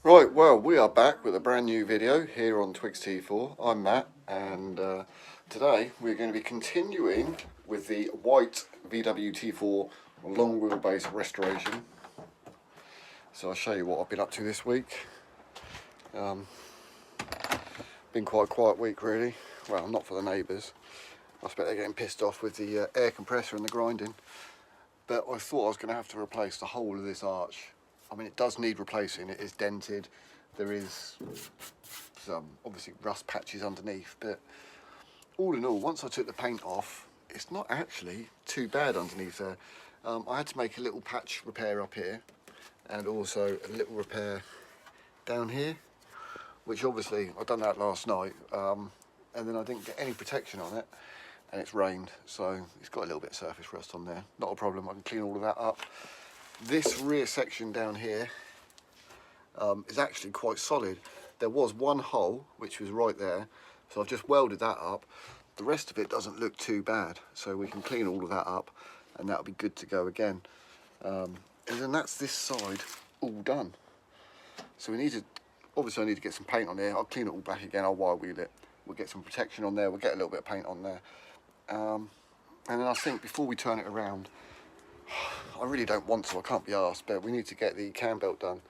Right, well, we are back with a brand new video here on Twigs T4. I'm Matt, and today we're going to be continuing with the white VW T4 long wheelbase restoration. So I'll show you what I've been up to this week. Been quite a quiet week, really. Well, not for the neighbours. I expect they're getting pissed off with the air compressor and the grinding. But I thought I was going to have to replace the whole of this arch. I mean, it does need replacing. It is dented. There is some obviously rust patches underneath, but all in all, once I took the paint off, it's not actually too bad underneath there. I had to make a little patch repair up here, and also a little repair down here, which obviously I'd done that last night, and then I didn't get any protection on it, and it's rained, so it's got a little bit of surface rust on there. Not a problem. I can clean all of that up. This rear section down here is actually quite solid. There was one hole which was right there, so I've just welded that up. The rest of it doesn't look too bad, so we can clean all of that up and that'll be good to go again. And then that's this side all done. So we need to, obviously I need to get some paint on there. I'll clean it all back again, I'll wire wheel it. We'll get some protection on there, we'll get a little bit of paint on there. And then I think before we turn it around, I really don't want to, I can't be arsed, but we need to get the cam belt done.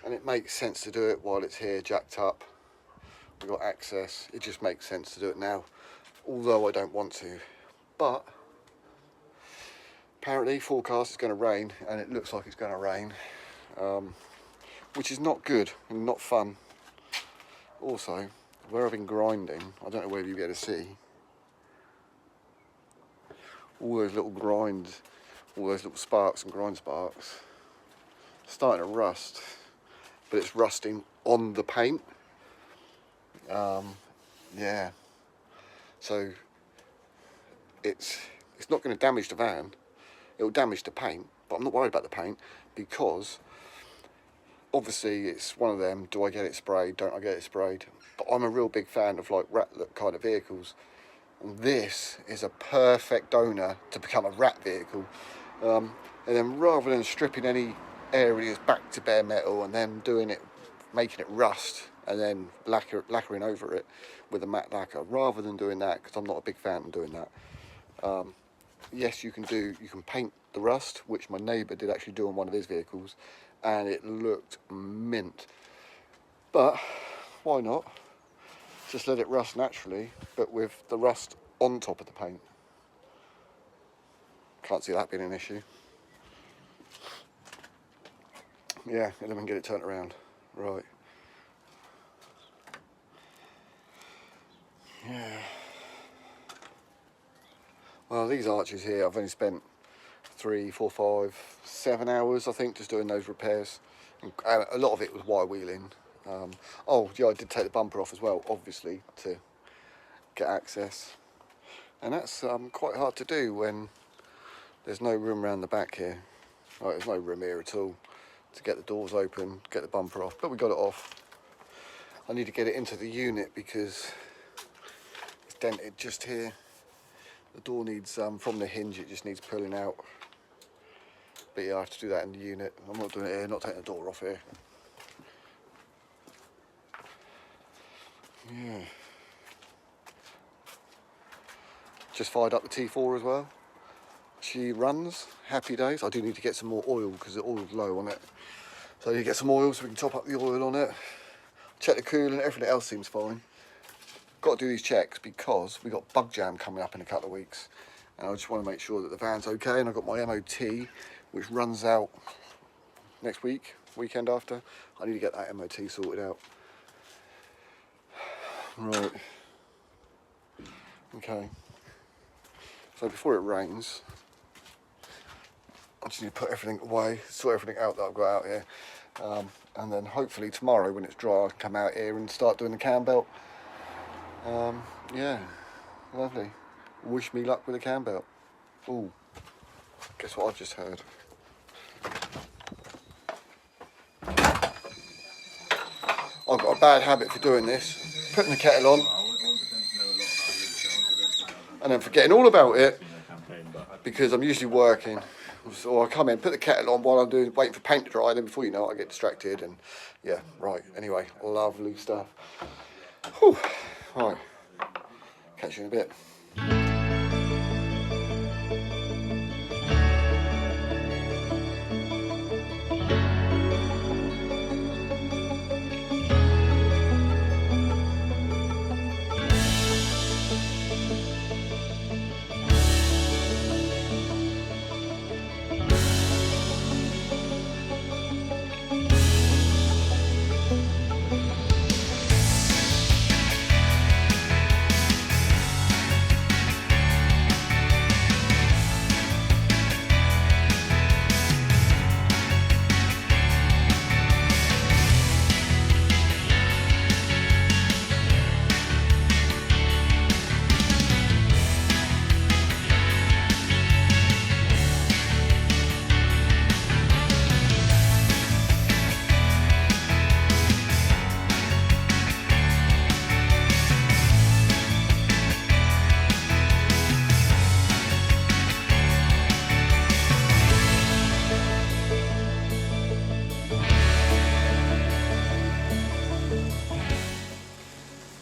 And it makes sense to do it while it's here jacked up. We've got access, it just makes sense to do it now. Although I don't want to. But apparently forecast is going to rain, and it looks like it's going to rain. Which is not good and not fun. Also, where I've been grinding, I don't know whether you'll be able to see, all those little grinds, all those little sparks and grind sparks, starting to rust, but it's rusting on the paint. Yeah, so it's not going to damage the van, it will damage the paint, but I'm not worried about the paint, because obviously it's one of them, do I get it sprayed, don't I get it sprayed? But I'm a real big fan of like rat look kind of vehicles, and this is a perfect donor to become a rat vehicle. And then rather than stripping any areas back to bare metal and then doing it, making it rust and then lacquering over it with a matte lacquer, rather than doing that, because I'm not a big fan of doing that. Yes, you can paint the rust, which my neighbour did actually do on one of his vehicles, and it looked mint. But why not just let it rust naturally, but with the rust on top of the paint? Can't see that being an issue. Yeah, and then we can get it turned around. Right. Yeah. Well, these arches here, I've only spent 3, 4, 5, 7 hours, I think, just doing those repairs. And a lot of it was wire wheeling. Oh, yeah, I did take the bumper off as well, obviously, to get access. And that's quite hard to do when there's no room around the back here. Right, there's no room here at all to get the doors open, get the bumper off, but we got it off. I need to get it into the unit because it's dented just here. The door needs, from the hinge, it just needs pulling out. But yeah, I have to do that in the unit. I'm not doing it here, not taking the door off here. Yeah. Just fired up the T4 as well. She runs, happy days. I do need to get some more oil because the oil's low on it. So I need to get some oil so we can top up the oil on it. Check the coolant, everything else seems fine. Got to do these checks because we've got bug jam coming up in a couple of weeks. And I just want to make sure that the van's okay. And I've got my MOT, which runs out next week, weekend after. I need to get that MOT sorted out. Right. Okay. So before it rains, I just need to put everything away, sort everything out that I've got out here. And then hopefully tomorrow when it's dry, I can come out here and start doing the cam belt. Yeah, lovely. Wish me luck with the cam belt. Ooh, guess what I've just heard? I've got a bad habit for doing this, putting the kettle on and then forgetting all about it because I'm usually working. So I come in, put the kettle on while I'm waiting for paint to dry, then before you know it I get distracted, and yeah, right, anyway, lovely stuff. Whew. Right, catch you in a bit.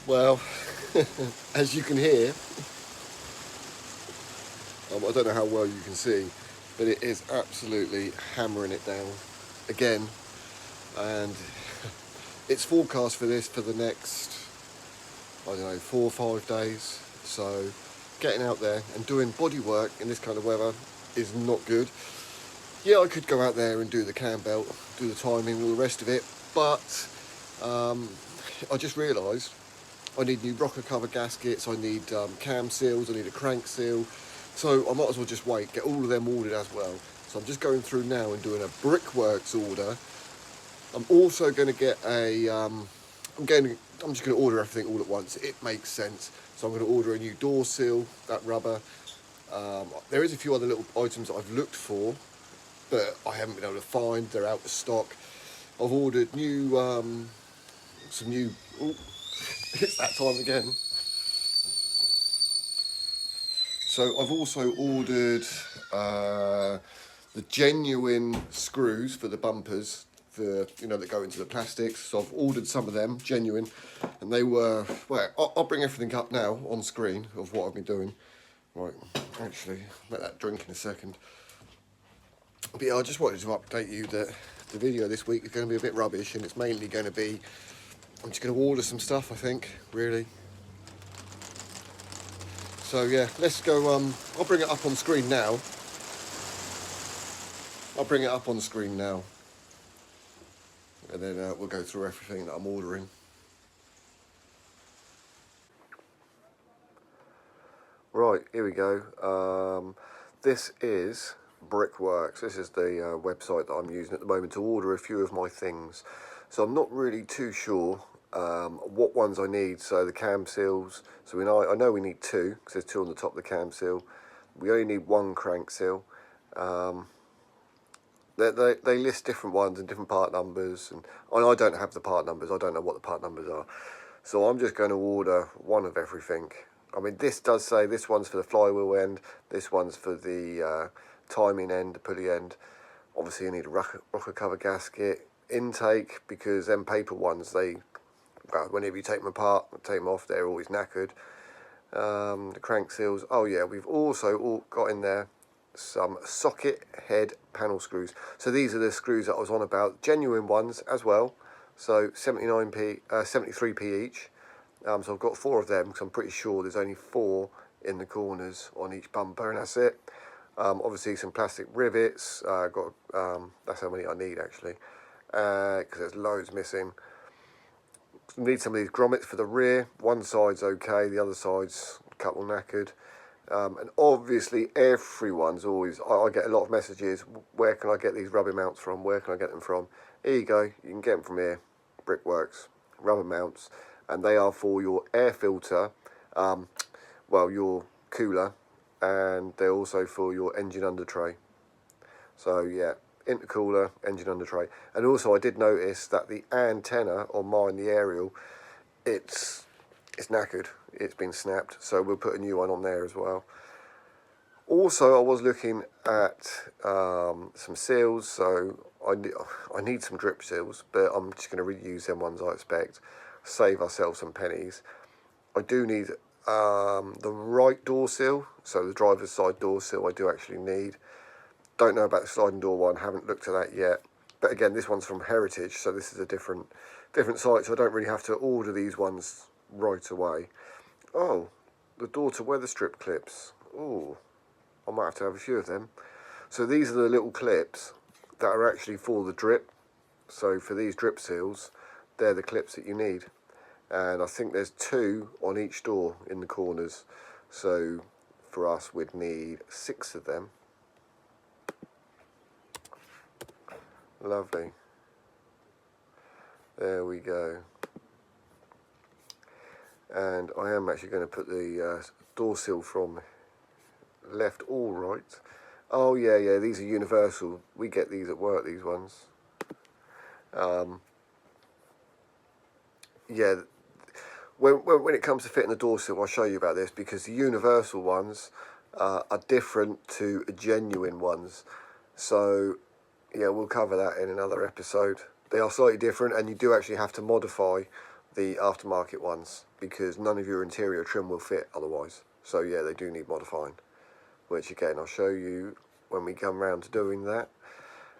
Well, as you can hear, I don't know how well you can see, but it is absolutely hammering it down again, and it's forecast for this for the next, I don't know, 4 or 5 days. So getting out there and doing body work in this kind of weather is not good. Yeah, I could go out there and do the cam belt, do the timing, all the rest of it, but I just realised I need new rocker cover gaskets, I need cam seals, I need a crank seal, so I might as well just wait, get all of them ordered as well. So I'm just going through now and doing a Brickworks order. I'm also going to get a, I'm just going to order everything all at once, it makes sense. So I'm going to order a new door seal, that rubber. There is a few other little items that I've looked for, but I haven't been able to find, they're out of stock. I've ordered new, some new, oh, it's that time again. So I've also ordered the genuine screws for the bumpers, for, you know, that go into the plastics. So I've ordered some of them, genuine, and they were, well, I'll bring everything up now on screen of what I've been doing. Right, actually, I'll let that drink in a second. But yeah, I just wanted to update you that the video this week is going to be a bit rubbish, and it's mainly going to be, I'm just going to order some stuff, I think, really. So yeah, let's go, I'll bring it up on screen now. And then we'll go through everything that I'm ordering. Right, here we go. This is Brickworks. This is the website that I'm using at the moment to order a few of my things. So I'm not really too sure what ones I need. So the cam seals, so I know we need 2, because there's 2 on the top of the cam seal. We only need 1 crank seal. They list different ones and different part numbers, and I don't have the part numbers, I don't know what the part numbers are. So I'm just going to order 1 of everything. I mean, this does say this one's for the flywheel end, this one's for the timing end, the pulley end. Obviously you need a rocker cover gasket, intake, because them paper ones, whenever you take them apart, take them off, they're always knackered. The crank seals, oh yeah, we've also got in there some socket head panel screws. So these are the screws that I was on about, genuine ones as well. So 73p each. So I've got 4 of them, because I'm pretty sure there's only 4 in the corners on each bumper, and that's it. Obviously some plastic rivets. That's how many I need actually, because there's loads missing. Need some of these grommets for the rear. One side's okay, the other side's a couple knackered. And obviously everyone's always, I get a lot of messages, where can I get these rubber mounts from, where can I get them from? Here you go, you can get them from here, Brickworks, rubber mounts, and they are for your air filter, your cooler, and they're also for your engine under tray. So yeah, intercooler, engine under tray. And also I did notice that the antenna on mine, the aerial, it's knackered, it's been snapped, so we'll put a new one on there as well. Also, I was looking at some seals, so I need some drip seals, but I'm just going to reuse them ones I expect, save ourselves some pennies. I do need the right door seal, so the driver's side door seal I do actually need. Don't know about the sliding door one, haven't looked at that yet. But again, this one's from Heritage, so this is a different site, so I don't really have to order these ones right away. Oh, the door to weather strip clips. Oh, I might have a few of them. So these are the little clips that are actually for the drip. So for these drip seals, they're the clips that you need. And I think there's 2 on each door in the corners. So for us, we'd need 6 of them. Lovely. There we go. And I am actually going to put the door seal from left or right. Oh yeah, these are universal. We get these at work, these ones. Yeah, when it comes to fitting the door seal, I'll show you about this, because the universal ones are different to genuine ones. So yeah, we'll cover that in another episode. They are slightly different, and you do actually have to modify the aftermarket ones, because none of your interior trim will fit otherwise. So yeah, they do need modifying, which again I'll show you when we come round to doing that.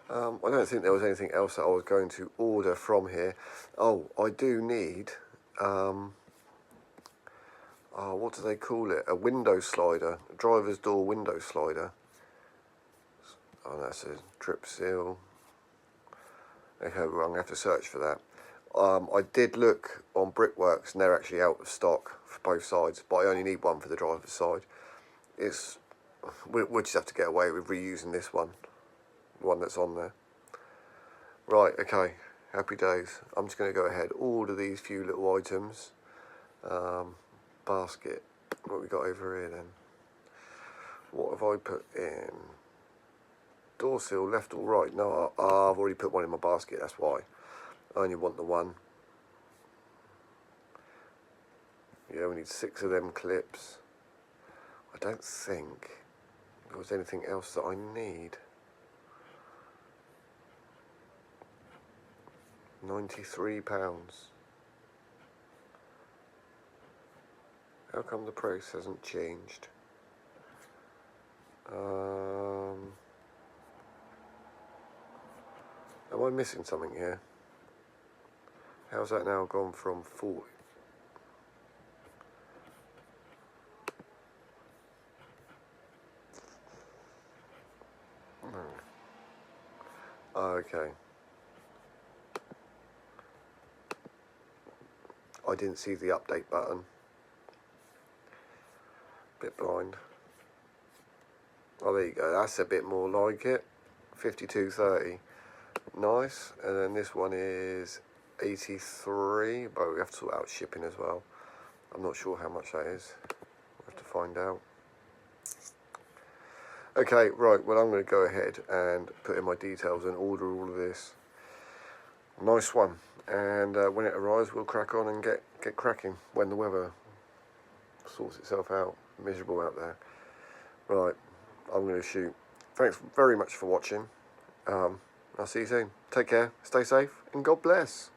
I don't think there was anything else that I was going to order from here. Oh, I do need, what do they call it? A window slider, a driver's door window slider. Oh, that's a drip seal. Okay, well, I'm going to have to search for that. I did look on Brickworks, and they're actually out of stock for both sides, but I only need one for the driver's side. We'll just have to get away with reusing this one that's on there. Right, okay, happy days. I'm just going to go ahead, order these few little items. Basket, what we got over here then? What have I put in? Door seal, left or right? No, I've already put one in my basket, that's why. I only want the one. Yeah, we need 6 of them clips. I don't think there was anything else that I need. £93. How come the price hasn't changed? Am I missing something here? How's that now gone from 40? Okay. I didn't see the update button. Bit blind. Oh, there you go. That's a bit more like it. 52.30. Nice. And then this one is 83, but we have to sort out shipping as well. I'm not sure how much that is. We'll have to find out. Okay, right, well, I'm going to go ahead and put in my details and order all of this. Nice one. And when it arrives, we'll crack on and get cracking when the weather sorts itself out. Miserable out there. Right, I'm going to shoot. Thanks very much for watching. I'll see you soon. Take care, stay safe, and God bless.